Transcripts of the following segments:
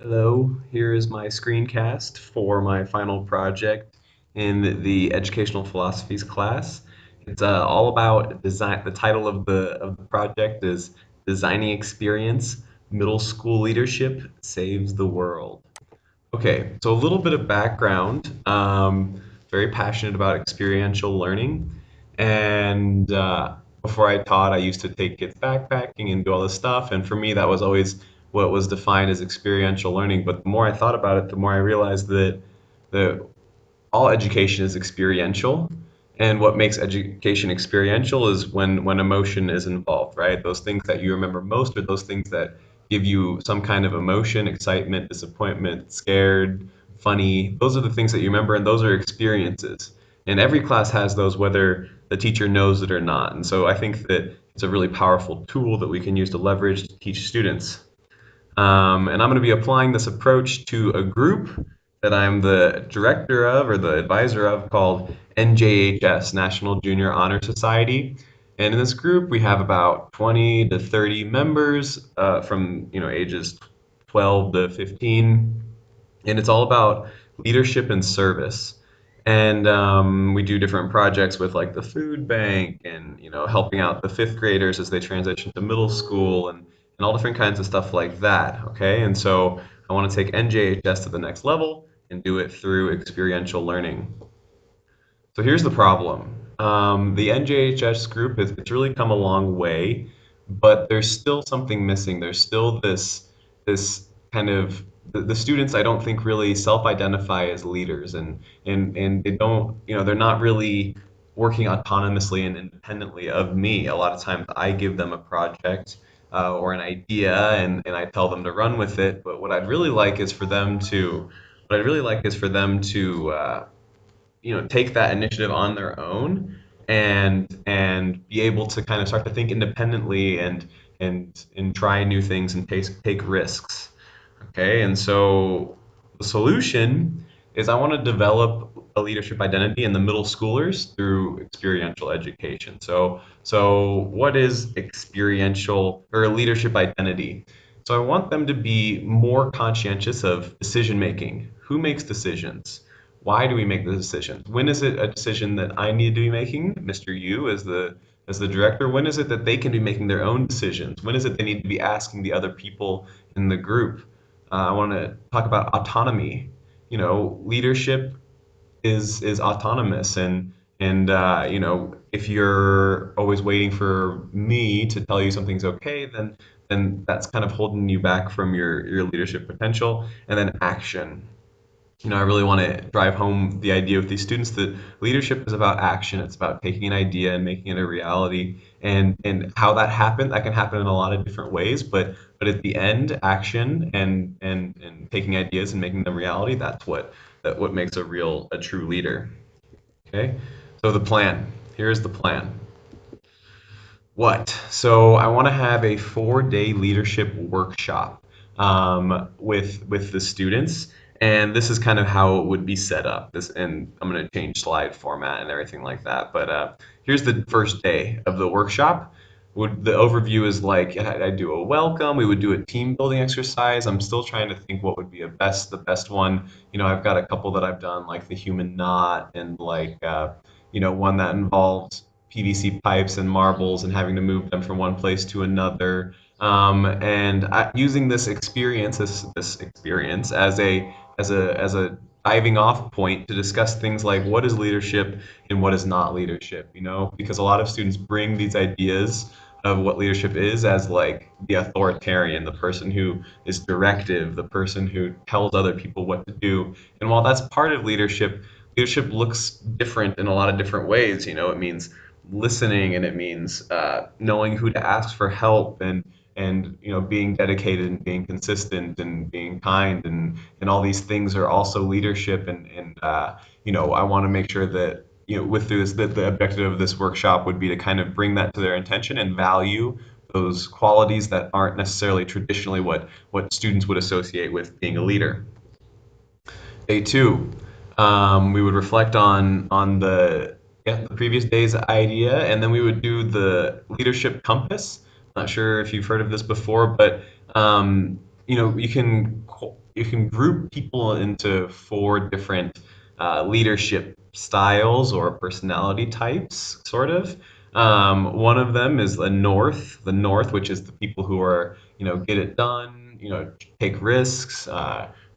Hello, here is my screencast for my final project in the Educational Philosophies class. It's all about design. The title of the project is Designing Experience, Middle School Leadership Saves the World. Okay, so a little bit of background. Very passionate about experiential learning, and before I taught, I used to take kids backpacking and do all this stuff. And for me, that was always what was defined as experiential learning. But the more I thought about it, the more I realized that all education is experiential. And what makes education experiential is when emotion is involved, right? Those things that you remember most are those things that give you some kind of emotion, excitement, disappointment, scared, funny. Those are the things that you remember, and those are experiences. And every class has those, whether the teacher knows it or not. And so I think that it's a really powerful tool that we can use to leverage to teach students. And I'm going to be applying this approach to a group that I'm the director of or the advisor of called NJHS, National Junior Honor Society. And in this group, we have about 20 to 30 members from ages 12 to 15, and it's all about leadership and service. And we do different projects with like the food bank and helping out the fifth graders as they transition to middle school and all different kinds of stuff like that. Okay, and so I want to take NJHS to the next level and do it through experiential learning. So here's the problem. The NJHS group is it's really come a long way, but there's still something missing. There's still this kind of the students I don't think really self-identify as leaders and they don't they're not really working autonomously and independently of me. A lot of times I give them a project or an idea and I tell them to run with it. But what I'd really like is for them to take that initiative on their own and be able to kind of start to think independently and try new things and take risks. Okay, and so the solution is I want to develop a leadership identity in the middle schoolers through experiential education. So what is experiential or leadership identity? So I want them to be more conscientious of decision making. Who makes decisions? Why do we make the decisions? When is it a decision that I need to be making, Mr. Yu, as the director? When is it that they can be making their own decisions? When is it they need to be asking the other people in the group? I want to talk about autonomy. Leadership is autonomous, and if you're always waiting for me to tell you something's okay, then that's kind of holding you back from your leadership potential. And then action. I really want to drive home the idea with these students that leadership is about action. It's about taking an idea and making it a reality. And how that can happen in a lot of different ways. But at the end, action and taking ideas and making them reality. What makes a true leader. Okay. So the plan. Here's the plan. What? So I want to have a 4-day leadership workshop with the students, and this is kind of how it would be set up. And I'm going to change slide format and everything like that. But here's the first day of the workshop. The overview is like I do a welcome. We would do a team building exercise. I'm still trying to think what would be the best one. I've got a couple that I've done, like the human knot and like one that involves PVC pipes and marbles and having to move them from one place to another. Using this experience as a diving off point to discuss things like what is leadership and what is not leadership. Because a lot of students bring these ideas of what leadership is as like the authoritarian, the person who is directive, the person who tells other people what to do. And while that's part of leadership, leadership looks different in a lot of different ways. It means listening, and it means knowing who to ask for help, and being dedicated and being consistent and being kind, and all these things are also leadership. And I want to make sure that with this that the objective of this workshop would be to kind of bring that to their attention and value those qualities that aren't necessarily traditionally what students would associate with being a leader. Day two, we would reflect on the previous day's idea, and then we would do the leadership compass. Not sure if you've heard of this before, but you can you can group people into four different leadership styles or personality types, sort of. One of them is the North, which is the people who are, get it done, take risks,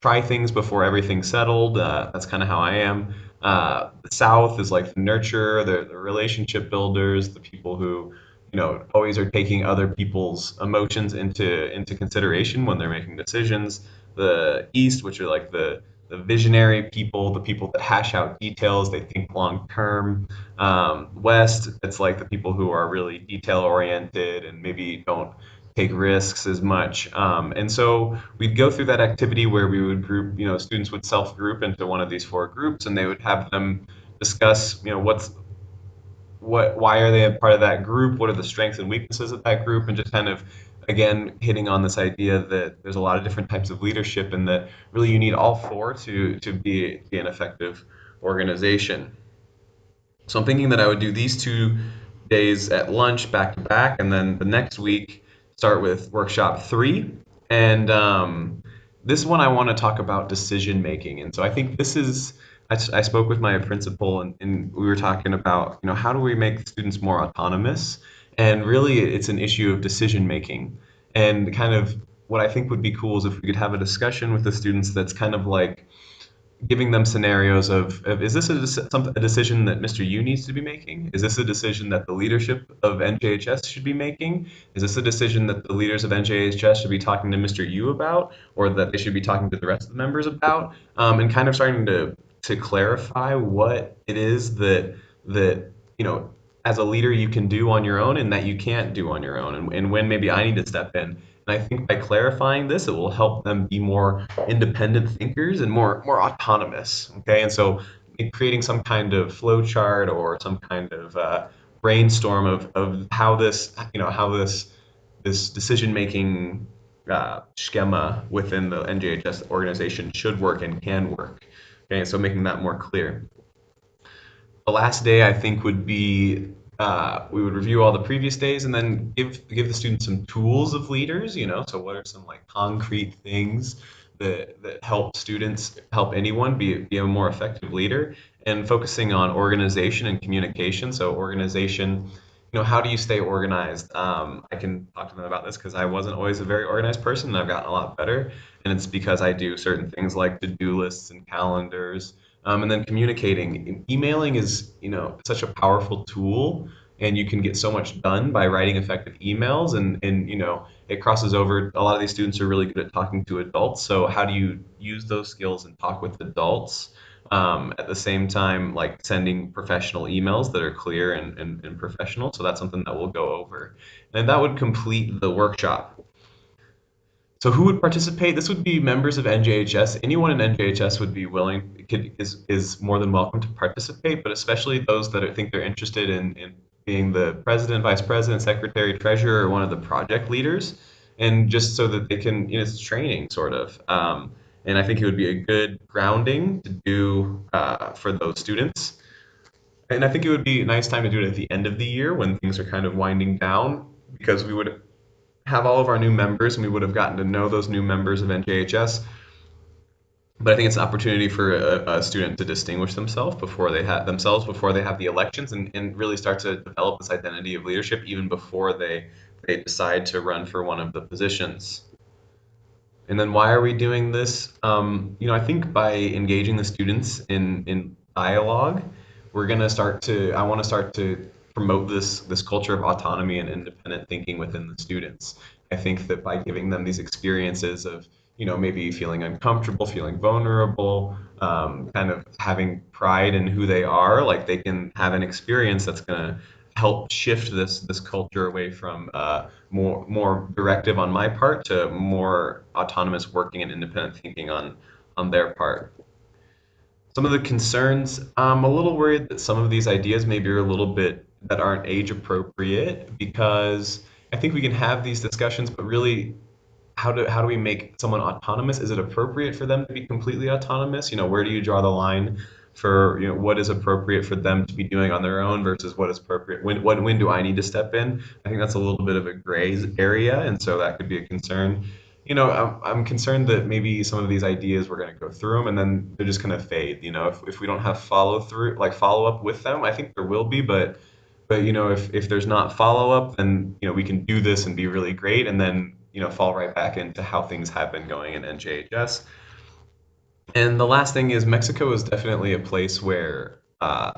try things before everything's settled. That's kind of how I am. The South is like the nurturer, the relationship builders, the people who, always are taking other people's emotions into consideration when they're making decisions. The East, which are like the visionary people, the people that hash out details, they think long term. West, it's like the people who are really detail oriented and maybe don't take risks as much. And so we'd go through that activity where we would group, students would self group into one of these four groups, and they would have them discuss, why are they a part of that group? What are the strengths and weaknesses of that group? And just kind of, again, hitting on this idea that there's a lot of different types of leadership, and that really you need all four to be an effective organization. So I'm thinking that I would do these 2 days at lunch back to back, and then the next week start with workshop 3. And this one I want to talk about decision making. And so I think this is, I spoke with my principal, and we were talking about, how do we make students more autonomous? And really, it's an issue of decision making. And kind of what I think would be cool is if we could have a discussion with the students that's kind of like, giving them scenarios of is this a decision that Mr. U needs to be making? Is this a decision that the leadership of NJHS should be making? Is this a decision that the leaders of NJHS should be talking to Mr. U about, or that they should be talking to the rest of the members about? And kind of starting to clarify what it is that as a leader you can do on your own and that you can't do on your own, and when maybe I need to step in. And I think by clarifying this, it will help them be more independent thinkers and more autonomous. Okay, and so creating some kind of flow chart or some kind of brainstorm of how this decision making schema within the NJHS organization should work and can work. Okay, so making that more clear. The last day I think would be we would review all the previous days and then give the students some tools of leaders. So what are some like concrete things that help students, help anyone be a more effective leader, and focusing on organization and communication. So organization, how do you stay organized? I can talk to them about this because I wasn't always a very organized person, and I've gotten a lot better. And it's because I do certain things like to-do lists and calendars. And then communicating. Emailing is, such a powerful tool, and you can get so much done by writing effective emails. And it crosses over. A lot of these students are really good at talking to adults. So how do you use those skills and talk with adults at the same time, like sending professional emails that are clear and professional? So that's something that we'll go over, and that would complete the workshop. So who would participate? This would be members of NJHS. Anyone in NJHS would be is more than welcome to participate, but especially those that think they're interested in being the president, vice president, secretary, treasurer, or one of the project leaders, and just so that they can, it's training sort of. And I think it would be a good grounding to do for those students. And I think it would be a nice time to do it at the end of the year when things are kind of winding down, because we would have all of our new members, and we would have gotten to know those new members of NJHS. But I think it's an opportunity for a student to distinguish themselves before they have the elections, and really start to develop this identity of leadership even before they decide to run for one of the positions. And then why are we doing this? I think by engaging the students in dialogue, I want to start to promote this culture of autonomy and independent thinking within the students. I think that by giving them these experiences of, maybe feeling uncomfortable, feeling vulnerable, kind of having pride in who they are, like they can have an experience that's going to help shift this culture away from more directive on my part to more autonomous working and independent thinking on their part. Some of the concerns, I'm a little worried that some of these ideas maybe are a little bit that aren't age appropriate, because I think we can have these discussions, but really how do we make someone autonomous? Is it appropriate for them to be completely autonomous? Where do you draw the line for, what is appropriate for them to be doing on their own versus what is appropriate? When do I need to step in? I think that's a little bit of a gray area, and so that could be a concern. I'm concerned that maybe some of these ideas we're going to go through them and then they're just going to fade. If we don't have follow up with them, I think there will be, but if there's not follow up, then we can do this and be really great, and then fall right back into how things have been going in NJHS. And the last thing is Mexico is definitely a place where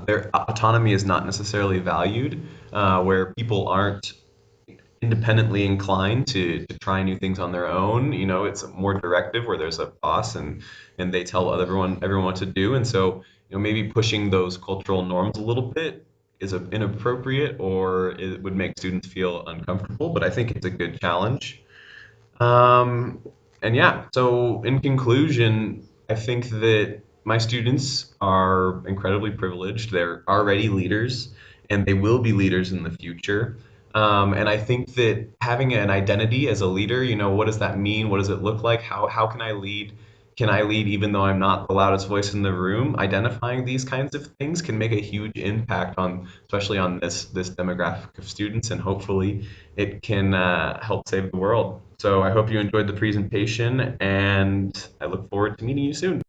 their autonomy is not necessarily valued, where people aren't independently inclined to try new things on their own. It's more directive where there's a boss and they tell everyone what to do. And so, maybe pushing those cultural norms a little bit is inappropriate or it would make students feel uncomfortable. But I think it's a good challenge. Um, and yeah, so in conclusion, I think that my students are incredibly privileged. They're already leaders and they will be leaders in the future. And I think that having an identity as a leader, what does that mean? What does it look like? How can I lead? Can I lead even though I'm not the loudest voice in the room? Identifying these kinds of things can make a huge impact especially on this demographic of students, and hopefully it can help save the world. So I hope you enjoyed the presentation, and I look forward to meeting you soon.